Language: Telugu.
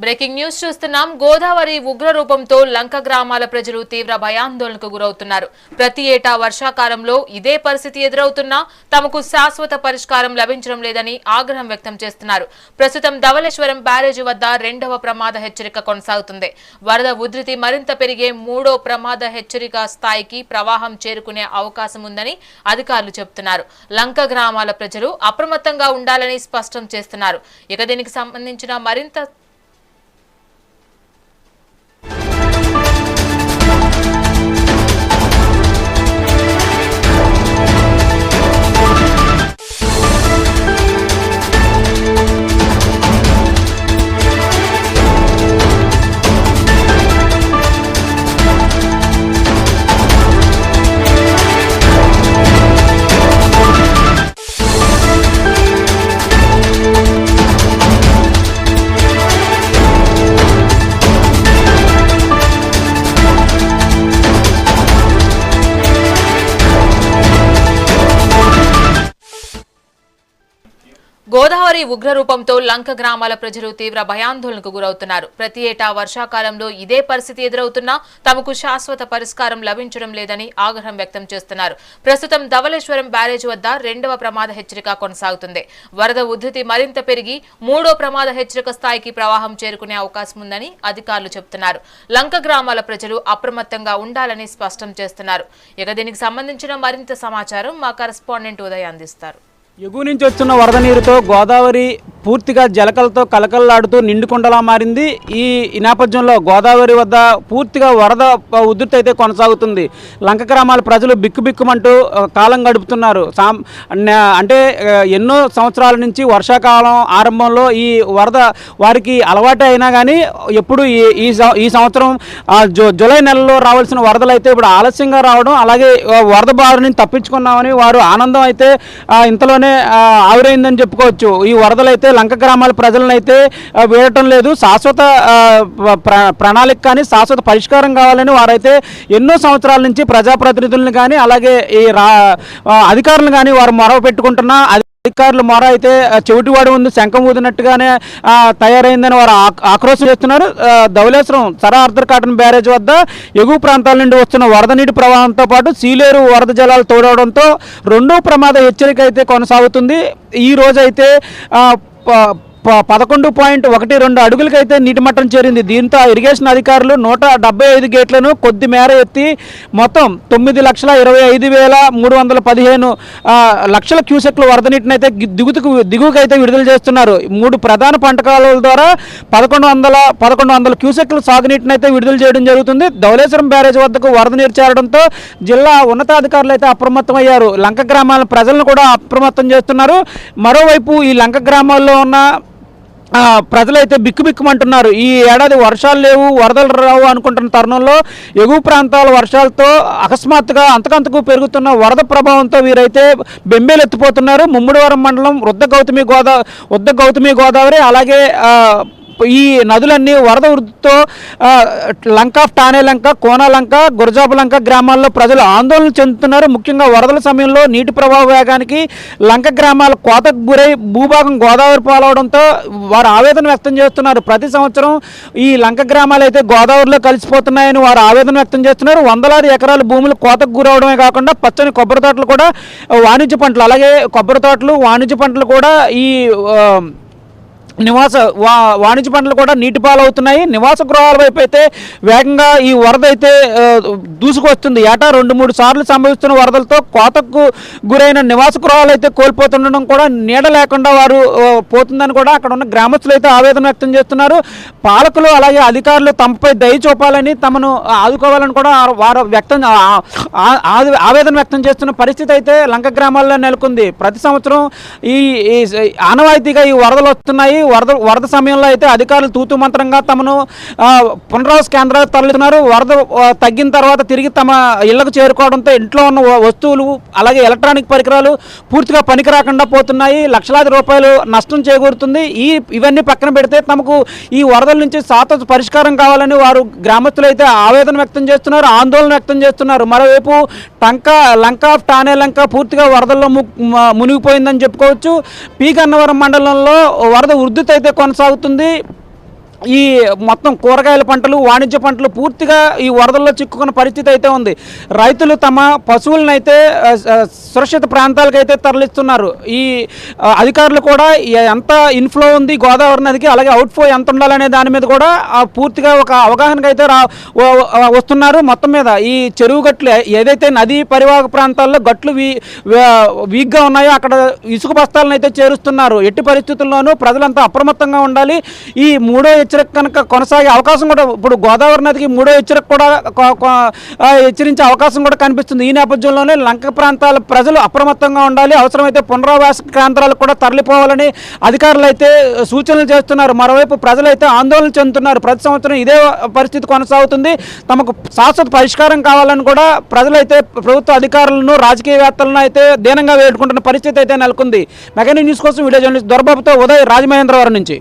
బ్రేకింగ్ న్యూస్ చూస్తున్నాం. గోదావరి ఉగ్ర రూపంతో లంక గ్రామాల ప్రజలు తీవ్ర భయాందోళనకు గురవుతున్నారు. ప్రతి ఏటా వర్షాకాలంలో ఇదే పరిస్థితి ఎదురవుతున్నా తమకు శాశ్వత పరిష్కారం లభించడం లేదని ఆగ్రహం వ్యక్తం చేస్తున్నారు. ప్రస్తుతం ధవళేశ్వరం బ్యారేజీ వద్ద 2వ ప్రమాద హెచ్చరిక కొనసాగుతుంది. వరద ఉధృతి మరింత పెరిగే 3వ ప్రమాద హెచ్చరిక స్థాయికి ప్రవాహం చేరుకునే అవకాశం ఉందని అధికారులు చెబుతున్నారు. లంక గ్రామాల ప్రజలు అప్రమత్తంగా ఉండాలని స్పష్టం చేస్తున్నారు. ఇక దీనికి సంబంధించిన మరింత గోదావరి ఉగ్ర రూపంతో లంక గ్రామాల ప్రజలు తీవ్ర భయాందోళనకు గురవుతున్నారు. ప్రతి ఏటా వర్షాకాలంలో ఇదే పరిస్థితి ఎదురవుతున్నా తమకు శాశ్వత పరిష్కారం లభించడం లేదని ఆగ్రహం వ్యక్తం చేస్తున్నారు. ప్రస్తుతం ధవళేశ్వరం బ్యారేజ్ వద్ద 2వ ప్రమాద హెచ్చరిక కొనసాగుతుంది. వరద ఉధృతి మరింత పెరిగి 3వ ప్రమాద హెచ్చరిక స్థాయికి ప్రవాహం చేరుకునే అవకాశం ఉందని అధికారులు చెబుతున్నారు. లంక గ్రామాల ప్రజలు అప్రమత్తంగా ఉండాలని స్పష్టం చేస్తున్నారు. ఇక దీనికి సంబంధించిన మరింత సమాచారం మా కరెస్పాండెంట్ ఉదయ్ అందిస్తారు. ఎగువ నుంచి వస్తున్న వరద నీరుతో గోదావరి పూర్తిగా జలకలతో కలకలలాడుతూ నిండుకుండలా మారింది. ఈ నేపథ్యంలో గోదావరి వద్ద పూర్తిగా వరద ఉధృతి అయితే కొనసాగుతుంది. లంక గ్రామాల ప్రజలు బిక్కుబిక్కుమంటూ కాలం గడుపుతున్నారు. అంటే ఎన్నో సంవత్సరాల నుంచి వర్షాకాలం ఆరంభంలో ఈ వరద వారికి అలవాటు అయినా కానీ ఎప్పుడు ఈ సంవత్సరం జూలై నెలలో రావాల్సిన వరదలు అయితే ఇప్పుడు ఆలస్యంగా రావడం, అలాగే వరద బారి నుంచి తప్పించుకున్నామని వారు ఆనందం అయితే ఇంతలోనే ఆవిరైందని చెప్పుకోవచ్చు. ఈ వరదలు అయితే లంక గ్రామాల ప్రజలను అయితే వేయటం లేదు. శాశ్వత ప్రణాళిక కానీ శాశ్వత పరిష్కారం కావాలని వారైతే ఎన్నో సంవత్సరాల నుంచి ప్రజాప్రతినిధులను కానీ అలాగే ఈ అధికారులను కానీ వారు మొరవ పెట్టుకుంటున్నా అధికారుల మొర అయితే చెవిటివాడు ఉంది శంఖం ఊదినట్టుగానే తయారైందని వారు ఆక్రోశం చేస్తున్నారు. ధవళేశ్వరం సరా ఆర్థర్ కాటన్ బ్యారేజ్ వద్ద ఎగువ ప్రాంతాల నుండి వస్తున్న వరద నీటి ప్రవాహంతో పాటు సీలేరు వరద జలాలు తోడవడంతో 2వ ప్రమాద హెచ్చరిక అయితే కొనసాగుతుంది. ఈ రోజైతే 11.12 అడుగులకైతే నీటి మట్టం చేరింది. దీంతో ఇరిగేషన్ అధికారులు 175 గేట్లను కొద్ది మేర ఎత్తి మొత్తం 9,25,315 లక్షల క్యూసెక్ల వరద నీటిని అయితే దిగువకైతే విడుదల చేస్తున్నారు. 3 ప్రధాన పంట కాలువల ద్వారా 1100 క్యూసెక్ల సాగునీటిని అయితే విడుదల చేయడం జరుగుతుంది. ధవళేశ్వరం బ్యారేజ్ వద్దకు వరద నీరు చేరడంతో జిల్లా ఉన్నతాధికారులు అయితే అప్రమత్తమయ్యారు. లంక గ్రామాల ప్రజలను కూడా అప్రమత్తం చేస్తున్నారు. మరోవైపు ఈ లంక గ్రామాల్లో ఉన్న ప్రజలైతే బిక్కుబిక్కుమంటున్నారు. ఈ ఏడాది వర్షాలు లేవు, వరదలు రావు అనుకుంటున్న తరుణంలో ఎగువ ప్రాంతాల వర్షాలతో అకస్మాత్తుగా అంతకంతకు పెరుగుతున్న వరద ప్రభావంతో వీరైతే బెంబేలెత్తిపోతున్నారు. ముమ్మడివరం మండలం వృద్ధ గౌతమి గోదావరి అలాగే ఈ నదులన్నీ వరద వృద్ధితో లంక ఆఫ్ టానే లంక, కోన లంక, గురజాపు లంక గ్రామాల్లో ప్రజలు ఆందోళన చెందుతున్నారు. ముఖ్యంగా వరదల సమయంలో నీటి ప్రవాహ వేగానికి లంక గ్రామాల కోతకు గురై భూభాగం గోదావరి పాలవడంతో వారు ఆవేదన వ్యక్తం చేస్తున్నారు. ప్రతి సంవత్సరం ఈ లంక గ్రామాలు అయితే గోదావరిలో కలిసిపోతున్నాయని వారు ఆవేదన వ్యక్తం చేస్తున్నారు. వందలాది ఎకరాల భూములు కోతకు గురవడమే కాకుండా పచ్చని కొబ్బరి తోటలు కూడా వాణిజ్య పంటలు అలాగే కొబ్బరి తోటలు వాణిజ్య పంటలు కూడా ఈ వాణిజ్య పంటలు కూడా నీటి పాలవుతున్నాయి. నివాస గృహాల వైపు అయితే వేగంగా ఈ వరద అయితే దూసుకొస్తుంది. ఏటా 2-3 సార్లు సంభవిస్తున్న వరదలతో కోతకు గురైన నివాస గృహాలు అయితే కోల్పోతుండడం కూడా నీడ లేకుండా వారు పోతుందని కూడా అక్కడ ఉన్న గ్రామస్తులు అయితే ఆవేదన వ్యక్తం చేస్తున్నారు. పాలకులు అలాగే అధికారులు తమపై దయ చూపాలని తమను ఆదుకోవాలని కూడా వారు ఆవేదన వ్యక్తం చేస్తున్న పరిస్థితి అయితే లంక గ్రామాల్లో నెలకొంది. ప్రతి సంవత్సరం ఈ ఆనవాయితీగా ఈ వరదలు వస్తున్నాయి. వరద సమయంలో అయితే అధికారులు తూతు మంత్రంగా తమను పునరావాస కేంద్రాలకు తరలిస్తున్నారు. వరద తగ్గిన తర్వాత తిరిగి తమ ఇళ్లకు చేరుకోవడంతో ఇంట్లో ఉన్న వస్తువులు అలాగే ఎలక్ట్రానిక్ పరికరాలు పూర్తిగా పనికి రాకుండా పోతున్నాయి. లక్షలాది రూపాయలు నష్టం చేకూరుతుంది. ఇవన్నీ పక్కన పెడితే తమకు ఈ వరదల నుంచి శాశ్వత పరిష్కారం కావాలని వారు గ్రామస్తులు అయితే ఆవేదన వ్యక్తం చేస్తున్నారు, ఆందోళన వ్యక్తం చేస్తున్నారు. మరోవైపు లంక ఆఫ్ టానే లంక పూర్తిగా వరదల్లో మునిగిపోయిందని చెప్పుకోవచ్చు. పీ గన్నవరం మండలంలో వరద ఉధృతి అయితే కొనసాగుతుంది. ఈ మొత్తం కూరగాయల పంటలు, వాణిజ్య పంటలు పూర్తిగా ఈ వరదల్లో చిక్కుకున్న పరిస్థితి అయితే ఉంది. రైతులు తమ పశువులను అయితే సురక్షిత ప్రాంతాలకైతే తరలిస్తున్నారు. ఈ అధికారులు కూడా ఎంత ఇన్ఫ్లో ఉంది గోదావరి నదికి, అలాగే అవుట్ఫ్లో ఎంత ఉండాలనే దాని మీద కూడా పూర్తిగా ఒక అవగాహనకు అయితే వస్తున్నారు. మొత్తం మీద ఈ చెరువు గట్లు ఏదైతే నదీ పరివాహక ప్రాంతాల్లో గట్లు వీక్గా ఉన్నాయో అక్కడ ఇసుక బస్తాలను అయితే చేరుస్తున్నారు. ఎట్టి పరిస్థితుల్లోనూ ప్రజలంతా అప్రమత్తంగా ఉండాలి. ఈ మూడో హెచ్చరిక కనుక కొనసాగే అవకాశం కూడా, ఇప్పుడు గోదావరి నదికి మూడో హెచ్చరిక కూడా హెచ్చరించే అవకాశం కూడా కనిపిస్తుంది. ఈ నేపథ్యంలోనే లంక ప్రాంతాల ప్రజలు అప్రమత్తంగా ఉండాలి. అవసరమైతే పునరావాస కేంద్రాలకు కూడా తరలిపోవాలని అధికారులు అయితే సూచనలు చేస్తున్నారు. మరోవైపు ప్రజలైతే ఆందోళన చెందుతున్నారు. ప్రతి సంవత్సరం ఇదే పరిస్థితి కొనసాగుతుంది. తమకు శాశ్వత పరిష్కారం కావాలని కూడా ప్రజలైతే ప్రభుత్వ అధికారులను, రాజకీయవేత్తలను అయితే దీనంగా వేడుకుంటున్న పరిస్థితి అయితే నెలకొంది. మెగానీ న్యూస్ కోసం వీడియో జర్నలిస్ట్ దొరబాబుతో ఉదయ్, రాజమహేంద్రవరం నుంచి.